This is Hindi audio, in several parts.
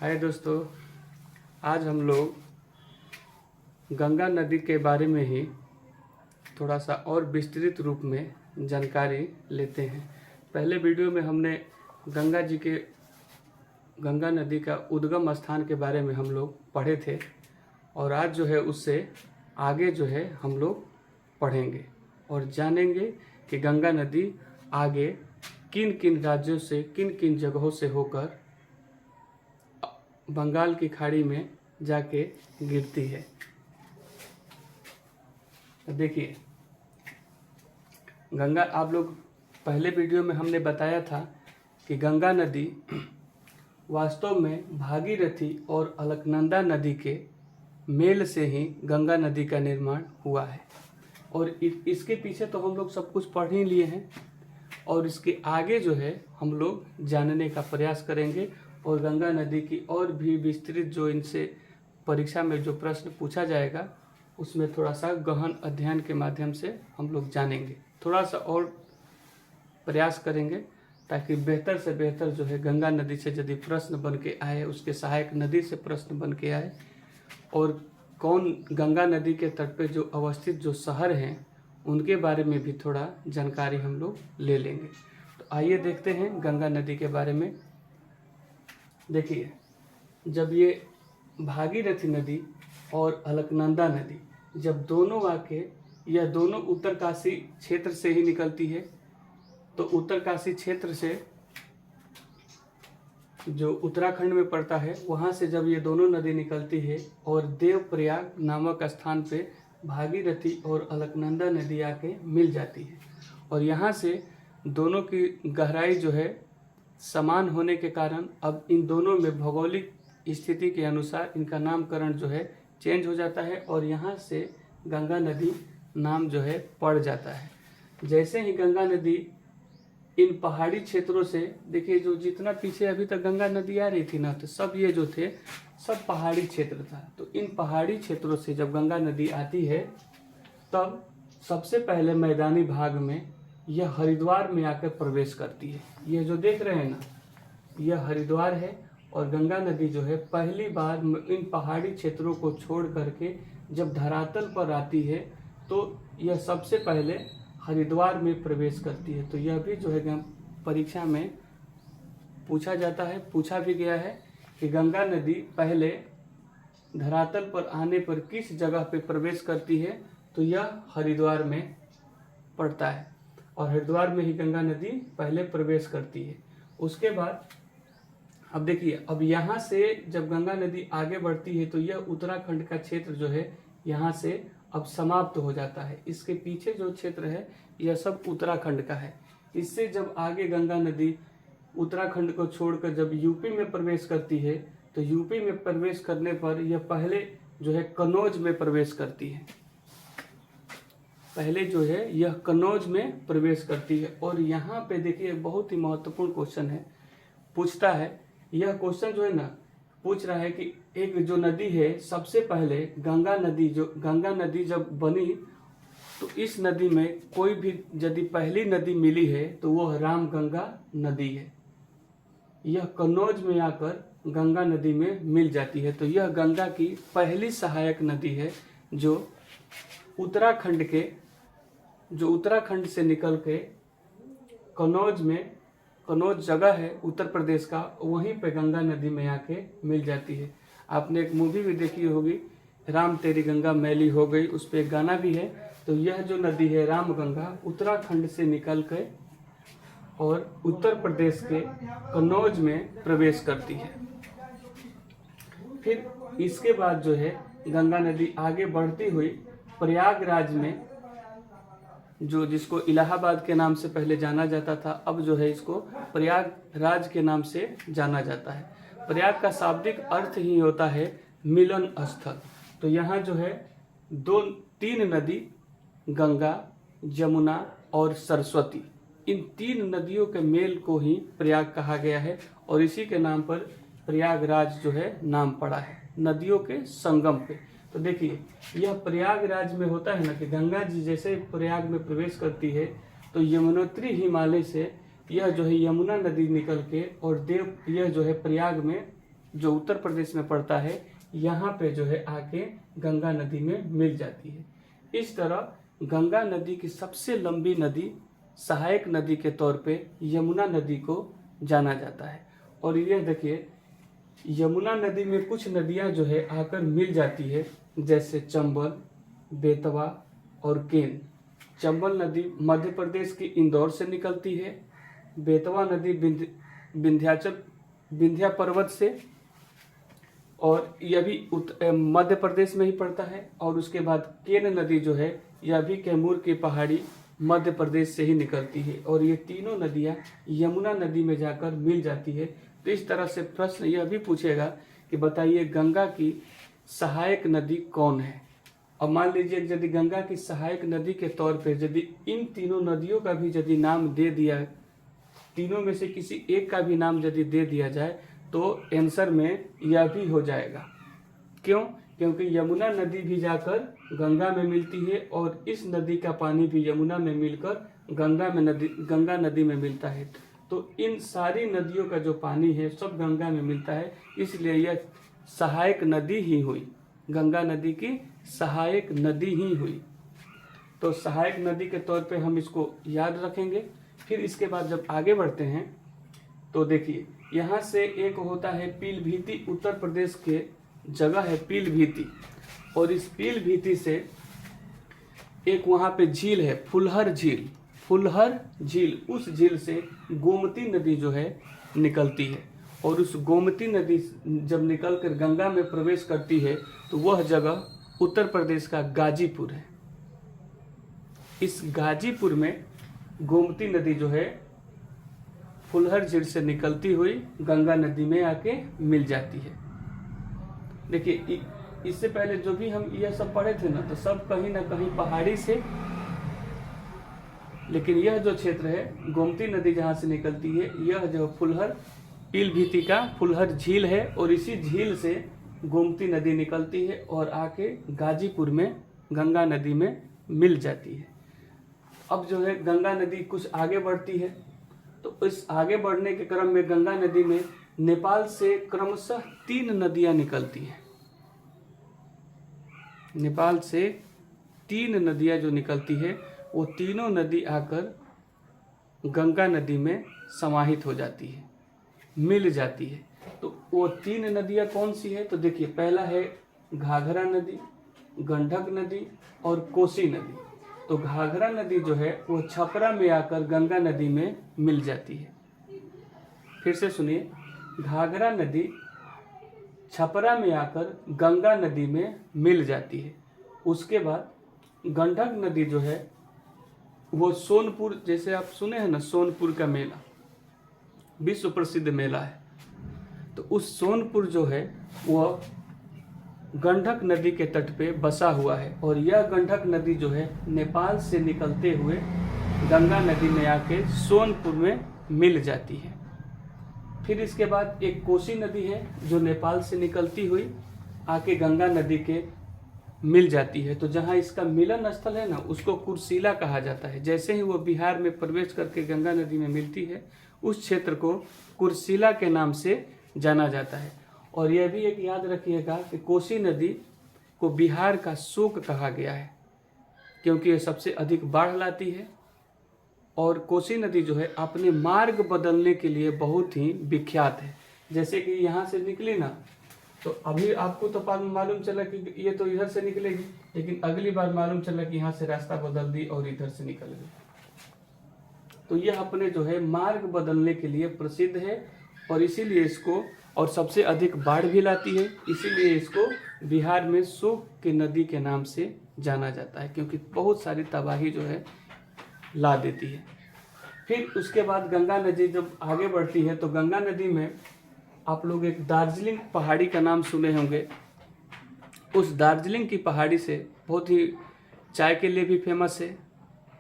हाय दोस्तों, आज हम लोग गंगा नदी के बारे में ही थोड़ा सा और विस्तृत रूप में जानकारी लेते हैं। पहले वीडियो में हमने गंगा नदी का उद्गम स्थान के बारे में हम लोग पढ़े थे और आज जो है उससे आगे जो है हम लोग पढ़ेंगे और जानेंगे कि गंगा नदी आगे किन किन राज्यों से, किन किन जगहों से होकर बंगाल की खाड़ी में जाके गिरती है। देखिए, गंगा, आप लोग पहले वीडियो में हमने बताया था कि गंगा नदी वास्तव में भागीरथी और अलकनंदा नदी के मेल से ही गंगा नदी का निर्माण हुआ है और इसके पीछे तो हम लोग सब कुछ पढ़ ही लिए हैं और इसके आगे जो है हम लोग जानने का प्रयास करेंगे और गंगा नदी की और भी विस्तृत जो इनसे परीक्षा में जो प्रश्न पूछा जाएगा उसमें थोड़ा सा गहन अध्ययन के माध्यम से हम लोग जानेंगे, थोड़ा सा और प्रयास करेंगे ताकि बेहतर से बेहतर जो है गंगा नदी से यदि प्रश्न बन के आए, उसके सहायक नदी से प्रश्न बन के आए और कौन गंगा नदी के तट पे जो अवस्थित जो शहर हैं उनके बारे में भी थोड़ा जानकारी हम लोग ले लेंगे। तो आइए देखते हैं गंगा नदी के बारे में। देखिए, जब ये भागीरथी नदी और अलकनंदा नदी जब दोनों आके, यह दोनों उत्तरकाशी क्षेत्र से ही निकलती है, तो उत्तरकाशी क्षेत्र से जो उत्तराखंड में पड़ता है वहाँ से जब ये दोनों नदी निकलती है और देवप्रयाग नामक स्थान पे भागीरथी और अलकनंदा नदी आके मिल जाती है और यहाँ से दोनों की गहराई जो है समान होने के कारण अब इन दोनों में भौगोलिक स्थिति के अनुसार इनका नामकरण जो है चेंज हो जाता है और यहाँ से गंगा नदी नाम जो है पड़ जाता है। जैसे ही गंगा नदी इन पहाड़ी क्षेत्रों से, देखिए जो जितना पीछे अभी तक गंगा नदी आ रही थी ना, तो सब ये जो थे सब पहाड़ी क्षेत्र था। तो इन पहाड़ी क्षेत्रों से जब गंगा नदी आती है तब सबसे पहले मैदानी भाग में यह हरिद्वार में आकर प्रवेश करती है। यह जो देख रहे हैं ना, यह हरिद्वार है और गंगा नदी जो है पहली बार इन पहाड़ी क्षेत्रों को छोड़ करके जब धरातल पर आती है तो यह सबसे पहले हरिद्वार में प्रवेश करती है। तो यह भी जो है परीक्षा में पूछा जाता है, पूछा भी गया है कि गंगा नदी पहले धरातल पर आने पर किस जगह पे प्रवेश करती है, तो यह हरिद्वार में पड़ता है और हरिद्वार में ही गंगा नदी पहले प्रवेश करती है। उसके बाद अब देखिए, अब यहाँ से जब गंगा नदी आगे बढ़ती है तो यह उत्तराखंड का क्षेत्र जो है यहाँ से अब समाप्त हो जाता है। इसके पीछे जो क्षेत्र है यह सब उत्तराखंड का है। इससे जब आगे गंगा नदी उत्तराखंड को छोड़कर जब यूपी में प्रवेश करती है तो यूपी में प्रवेश करने पर यह पहले जो है कन्नौज में प्रवेश करती है। पहले जो है यह कन्नौज में प्रवेश करती है और यहाँ पे देखिए बहुत ही महत्वपूर्ण क्वेश्चन है, पूछता है। यह क्वेश्चन जो है ना पूछ रहा है कि एक जो नदी है, सबसे पहले गंगा नदी जब बनी तो इस नदी में कोई भी यदि पहली नदी मिली है तो वह रामगंगा नदी है। यह कन्नौज में आकर गंगा नदी में मिल जाती है। तो यह गंगा की पहली सहायक नदी है जो उत्तराखंड से निकल के कन्नौज जगह है उत्तर प्रदेश का, वहीं पे गंगा नदी में आके मिल जाती है। आपने एक मूवी भी देखी होगी, राम तेरी गंगा मैली हो गई, उस पे एक गाना भी है। तो यह जो नदी है रामगंगा उत्तराखंड से निकल के और उत्तर प्रदेश के कन्नौज में प्रवेश करती है। फिर इसके बाद जो है गंगा नदी आगे बढ़ती हुई प्रयागराज में, जो जिसको इलाहाबाद के नाम से पहले जाना जाता था, अब जो है इसको प्रयागराज के नाम से जाना जाता है। प्रयाग का शाब्दिक अर्थ ही होता है मिलन स्थल। तो यहाँ जो है तीन नदी, गंगा, यमुना और सरस्वती, इन तीन नदियों के मेल को ही प्रयाग कहा गया है और इसी के नाम पर प्रयागराज जो है नाम पड़ा है, नदियों के संगम पे। तो देखिए, यह प्रयागराज में होता है ना कि गंगा जी जैसे प्रयाग में प्रवेश करती है तो यमुनोत्री हिमालय से यह जो है यमुना नदी निकल के और यह जो है प्रयाग में जो उत्तर प्रदेश में पड़ता है, यहाँ पे जो है आके गंगा नदी में मिल जाती है। इस तरह गंगा नदी की सबसे लंबी नदी सहायक नदी के तौर पे यमुना नदी को जाना जाता है। और यह देखिए, यमुना नदी में कुछ नदियाँ जो है आकर मिल जाती है, जैसे चंबल, बेतवा और केन। चंबल नदी मध्य प्रदेश की इंदौर से निकलती है, बेतवा नदी विंध्या पर्वत से, और यह भी मध्य प्रदेश में ही पड़ता है। और उसके बाद केन नदी जो है यह भी कैमूर की पहाड़ी मध्य प्रदेश से ही निकलती है, और ये तीनों नदियाँ यमुना नदी में जाकर मिल जाती है। तो इस तरह से प्रश्न यह भी पूछेगा कि बताइए गंगा की सहायक नदी कौन है। और मान लीजिए यदि गंगा की सहायक नदी के तौर पर यदि इन तीनों नदियों का भी यदि नाम दे दिया, तीनों में से किसी एक का भी नाम यदि दे दिया जाए, तो आंसर में यह भी हो जाएगा। क्यों? क्योंकि यमुना नदी भी जाकर गंगा में मिलती है, और इस नदी का पानी भी यमुना में मिलकर गंगा नदी में मिलता है। तो इन सारी नदियों का जो पानी है सब गंगा में मिलता है, इसलिए यह सहायक नदी ही हुई, गंगा नदी की सहायक नदी ही हुई। तो सहायक नदी के तौर पे हम इसको याद रखेंगे। फिर इसके बाद जब आगे बढ़ते हैं तो देखिए, यहाँ से एक होता है पीलभीती, उत्तर प्रदेश के जगह है पीलभीती, और इस पीलभीती से एक वहाँ पे झील है फुलहर झील। फुलहर झील, उस झील से गोमती नदी जो है निकलती है, और उस गोमती नदी जब निकलकर गंगा में प्रवेश करती है तो वह जगह उत्तर प्रदेश का गाजीपुर है। इस गाजीपुर में गोमती नदी जो है फुलहर झील से निकलती हुई गंगा नदी में आके मिल जाती है। देखिए, इससे पहले जो भी हम यह सब पढ़े थे ना, तो सब कहीं ना कहीं पहाड़ी से, लेकिन यह जो क्षेत्र है गोमती नदी जहाँ से निकलती है, यह जो फुलहर पीलभीती का फुलहर झील है, और इसी झील से गोमती नदी निकलती है और आके गाजीपुर में गंगा नदी में मिल जाती है। अब जो है गंगा नदी कुछ आगे बढ़ती है, तो इस आगे बढ़ने के क्रम में गंगा नदी में नेपाल से क्रमशः 3 नदियां निकलती हैं। नेपाल से 3 नदियां जो निकलती है, वो तीनों नदी आकर गंगा नदी में समाहित हो जाती है, मिल जाती है। तो वो 3 नदियां कौन सी है? तो देखिए, पहला है घाघरा नदी, गंडक नदी और कोसी नदी। तो घाघरा नदी जो है वो छपरा में आकर गंगा नदी में मिल जाती है। फिर से सुनिए, घाघरा नदी छपरा में आकर गंगा नदी में मिल जाती है। उसके बाद गंडक नदी जो है वो सोनपुर, जैसे आप सुने हैं ना, सोनपुर का मेला विश्व प्रसिद्ध मेला है, तो उस सोनपुर जो है वह गंडक नदी के तट पे बसा हुआ है, और यह गंडक नदी जो है नेपाल से निकलते हुए गंगा नदी में आके सोनपुर में मिल जाती है। फिर इसके बाद एक कोसी नदी है जो नेपाल से निकलती हुई आके गंगा नदी के मिल जाती है। तो जहाँ इसका मिलन स्थल है ना, उसको कुर्सिला कहा जाता है। जैसे ही वो बिहार में प्रवेश करके गंगा नदी में मिलती है, उस क्षेत्र को कुर्सिला के नाम से जाना जाता है। और यह भी एक याद रखिएगा कि कोसी नदी को बिहार का शोक कहा गया है, क्योंकि यह सबसे अधिक बाढ़ लाती है। और कोसी नदी जो है अपने मार्ग बदलने के लिए बहुत ही विख्यात है। जैसे कि यहाँ से निकली ना, तो अभी आपको तो मालूम चला कि ये तो इधर से निकलेगी, लेकिन अगली बार मालूम चला कि यहाँ से रास्ता बदल दी और इधर से निकल गई। तो यह अपने जो है मार्ग बदलने के लिए प्रसिद्ध है, और इसीलिए इसको, और सबसे अधिक बाढ़ भी लाती है, इसीलिए इसको बिहार में शोक की नदी के नाम से जाना जाता है, क्योंकि बहुत सारी तबाही जो है ला देती है। फिर उसके बाद गंगा नदी जब आगे बढ़ती है, तो गंगा नदी में आप लोग एक दार्जिलिंग पहाड़ी का नाम सुने होंगे। उस दार्जिलिंग की पहाड़ी से बहुत ही चाय के लिए भी फेमस है,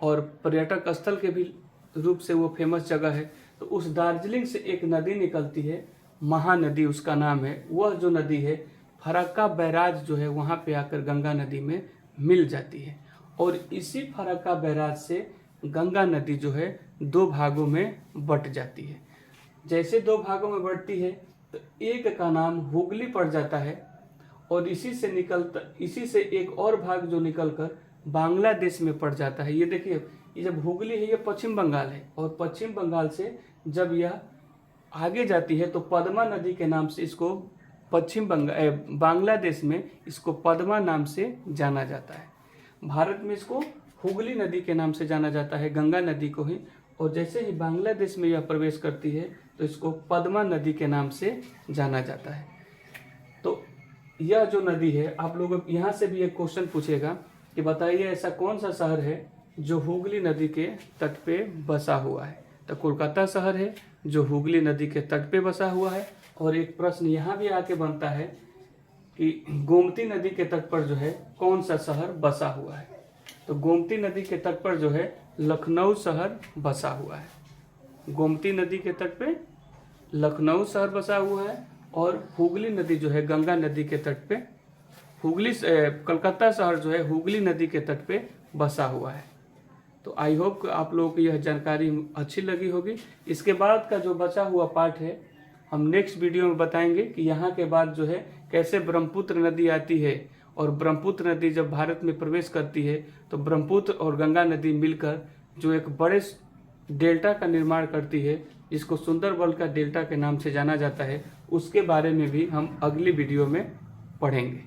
और पर्यटक स्थल के भी रूप से वो फेमस जगह है। तो उस दार्जिलिंग से एक नदी निकलती है, महानदी उसका नाम है। वह जो नदी है फरक्का बैराज जो है वहाँ पे आकर गंगा नदी में मिल जाती है, और इसी फरक्का बैराज से गंगा नदी जो है 2 भागों में बट जाती है। जैसे 2 भागों में बढ़ती है, तो एक का नाम हुगली पड़ जाता है और इसी से एक और भाग जो निकलकर बांग्लादेश में पड़ जाता है। ये देखिए, ये जब हुगली है ये पश्चिम बंगाल है और पश्चिम बंगाल से जब यह आगे जाती है तो पद्मा नदी के नाम से इसको बांग्लादेश में इसको पद्मा नाम से जाना जाता है। भारत में इसको हुगली नदी के नाम से जाना जाता है, गंगा नदी को ही। और जैसे ही बांग्लादेश में यह प्रवेश करती है तो इसको पद्मा नदी के नाम से जाना जाता है। तो यह जो नदी है, आप लोग यहाँ से भी एक क्वेश्चन पूछेगा कि बताइए ऐसा कौन सा शहर है जो हुगली नदी के तट पे बसा हुआ है। तो कोलकाता शहर है जो हुगली नदी के तट पे बसा हुआ है। और एक प्रश्न यहाँ भी आके बनता है कि गोमती नदी के तट पर जो है कौन सा शहर बसा हुआ है। तो गोमती नदी के तट पर जो है लखनऊ शहर बसा हुआ है। गोमती नदी के तट पे लखनऊ शहर बसा हुआ है और हुगली नदी जो है गंगा नदी के तट पे कलकत्ता शहर जो है हुगली नदी के तट पे बसा हुआ है। तो आई होप आप लोगों को यह जानकारी अच्छी लगी होगी। इसके बाद का जो बचा हुआ पार्ट है हम नेक्स्ट वीडियो में बताएंगे कि यहाँ के बाद जो है कैसे ब्रह्मपुत्र नदी आती है और ब्रह्मपुत्र नदी जब भारत में प्रवेश करती है तो ब्रह्मपुत्र और गंगा नदी मिलकर जो एक बड़े डेल्टा का निर्माण करती है, जिसको सुंदरबन का डेल्टा के नाम से जाना जाता है, उसके बारे में भी हम अगली वीडियो में पढ़ेंगे।